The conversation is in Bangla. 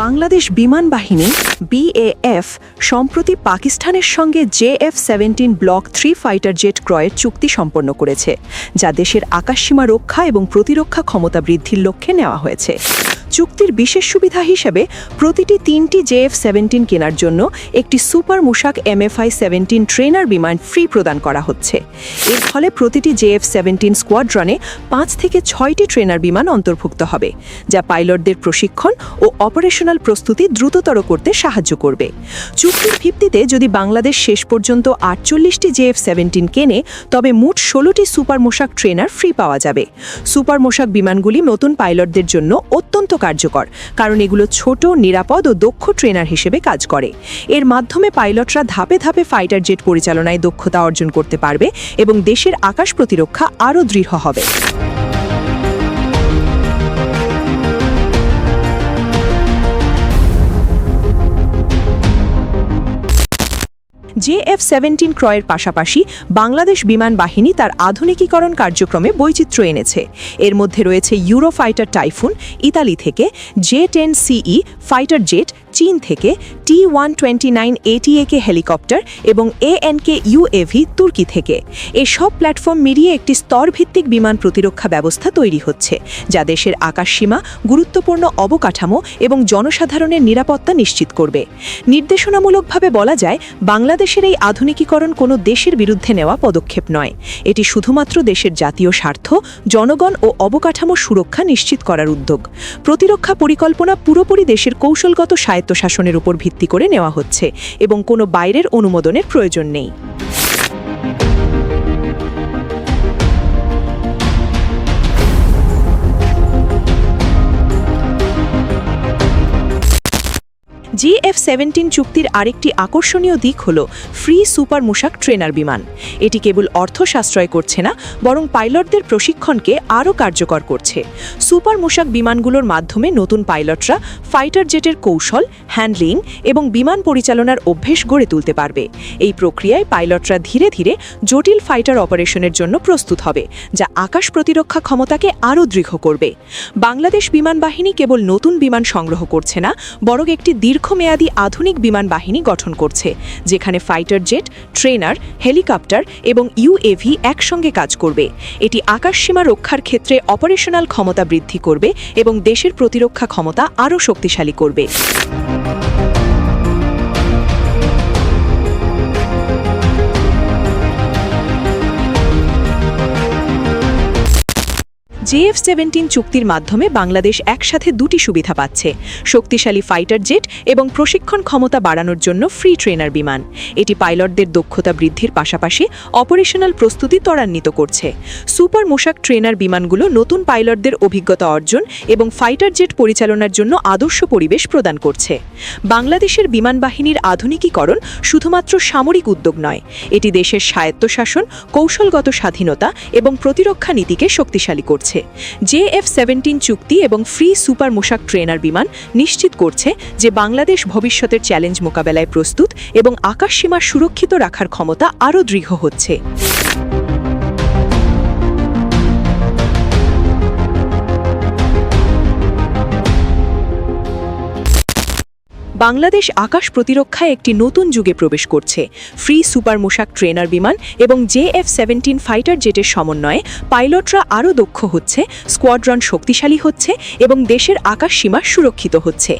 বাংলাদেশ বিমান বাহিনী BAF সম্প্রতি পাকিস্তানের সঙ্গে JF-17 ব্লক 3 ফাইটার জেট ক্রয়ের চুক্তি সম্পন্ন করেছে, যা দেশের আকাশসীমা রক্ষা এবং প্রতিরক্ষা ক্ষমতা বৃদ্ধির লক্ষ্যে নেওয়া হয়েছে। চুক্তির বিশেষ সুবিধা হিসেবে প্রতিটি 3টি JF-17 কেনার জন্য একটি সুপার মুশাক MFI-17 ট্রেনার বিমান ফ্রি প্রদান করা হচ্ছে। এর ফলে প্রতিটি JF-17 স্কোয়াড্রনে 5 থেকে 6টি ট্রেনার বিমান অন্তর্ভুক্ত হবে, যা পাইলটদের প্রশিক্ষণ ও অপারেশনাল প্রস্তুতি দ্রুততর করতে সাহায্য করবে। চুক্তির ভিত্তিতে যদি বাংলাদেশ শেষ পর্যন্ত 48টি JF-17 কেনে, তবে মোট 16টি সুপার মুশাক ট্রেনার ফ্রি পাওয়া যাবে। সুপার মুশাক বিমানগুলি নতুন পাইলটদের জন্য অত্যন্ত কার্যকর, কারণ এগুলো ছোট, নিরাপদ ও দক্ষ ট্রেনার হিসেবে কাজ করে। এর মাধ্যমে পাইলটরা ধাপে ধাপে ফাইটার জেট পরিচালনায় দক্ষতা অর্জন করতে পারবে এবং দেশের আকাশ প্রতিরক্ষা আরও দৃঢ় হবে। JF-17 ক্রয়ের পাশাপাশি বাংলাদেশ বিমান বাহিনী তার আধুনিকীকরণ কার্যক্রমে বৈচিত্র্য এনেছে। এর মধ্যে রয়েছে ইউরোফাইটার টাইফুন ইতালি থেকে, J-10CE ফাইটার জেট চীন থেকে, T-129 ATAK হেলিকপ্টার এবং ANK UAV তুর্কি থেকে। এই সব প্ল্যাটফর্ম মিলিয়ে একটি স্তরভিত্তিক বিমান প্রতিরক্ষা ব্যবস্থা তৈরি হচ্ছে, যা দেশের আকাশসীমা, গুরুত্বপূর্ণ অবকাঠামো এবং জনসাধারণের নিরাপত্তা নিশ্চিত করবে। নির্দেশনামূলকভাবে বলা যায়, বাংলাদেশের এই আধুনিকীকরণ কোনো দেশের বিরুদ্ধে নেওয়া পদক্ষেপ নয়। এটি শুধুমাত্র দেশের জাতীয় স্বার্থ, জনগণ ও অবকাঠামো সুরক্ষা নিশ্চিত করার উদ্যোগ। প্রতিরক্ষা পরিকল্পনা পুরোপুরি দেশের কৌশলগত স্বায়ত্তশাসনের উপর ভিত্তি করে নেওয়া হচ্ছে এবং কোনো বাইরের অনুমোদনের প্রয়োজন নেই। JF-17 চুক্তির আরেকটি আকর্ষণীয় দিক হল ফ্রি সুপার মুশাক ট্রেনার বিমান। এটি কেবল অর্থ সাশ্রয় করছে না, বরং পাইলটদের প্রশিক্ষণকে আরও কার্যকর করছে। সুপার মুশাক বিমানগুলোর মাধ্যমে নতুন পাইলটরা ফাইটার জেটের কৌশল, হ্যান্ডলিং এবং বিমান পরিচালনার অভ্যেস গড়ে তুলতে পারবে। এই প্রক্রিয়ায় পাইলটরা ধীরে ধীরে জটিল ফাইটার অপারেশনের জন্য প্রস্তুত হবে, যা আকাশ প্রতিরক্ষা ক্ষমতাকে আরও দৃঢ় করবে। বাংলাদেশ বিমান বাহিনী কেবল নতুন বিমান সংগ্রহ করছে না, বরং একটি দীর্ঘমেয়াদী আধুনিক বিমান বাহিনী গঠন করছে, যেখানে ফাইটার জেট, ট্রেনার, হেলিকপ্টার এবং UAV একসঙ্গে কাজ করবে। এটি আকাশসীমা রক্ষার ক্ষেত্রে অপারেশনাল ক্ষমতা বৃদ্ধি করবে এবং দেশের প্রতিরক্ষা ক্ষমতা আরও শক্তিশালী করবে। JF-17 চুক্তির মাধ্যমে বাংলাদেশ একসাথে দুটি সুবিধা পাচ্ছে: শক্তিশালী ফাইটার জেট এবং প্রশিক্ষণ ক্ষমতা বাড়ানোর জন্য ফ্রি ট্রেনার বিমান। এটি পাইলটদের দক্ষতা বৃদ্ধির পাশাপাশি অপারেশনাল প্রস্তুতি ত্বরান্বিত করছে। সুপার মুশাক ট্রেনার বিমানগুলো নতুন পাইলটদের অভিজ্ঞতা অর্জন এবং ফাইটার জেট পরিচালনার জন্য আদর্শ পরিবেশ প্রদান করছে। বাংলাদেশের বিমান বাহিনীর আধুনিকীকরণ শুধুমাত্র সামরিক উদ্যোগ নয়, এটি দেশের স্বায়ত্তশাসন, কৌশলগত স্বাধীনতা এবং প্রতিরক্ষা নীতিকে শক্তিশালী করছে। JF-17 চুক্তি এবং ফ্রি সুপার মুশাক ট্রেনার বিমান নিশ্চিত করছে যে বাংলাদেশ ভবিষ্যতের চ্যালেঞ্জ মোকাবেলায় প্রস্তুত এবং আকাশসীমা সুরক্ষিত রাখার ক্ষমতা আরও দৃঢ় হচ্ছে। বাংলাদেশ আকাশ প্রতিরক্ষায় একটি নতুন যুগে প্রবেশ করছে। ফ্রি সুপার মুশাক ট্রেনার বিমান এবং JF-17 ফাইটার জেটের সমন্বয়ে পাইলটরা আরও দক্ষ হচ্ছে, স্কোয়াড্রন শক্তিশালী হচ্ছে এবং দেশের আকাশ সীমা সুরক্ষিত হচ্ছে।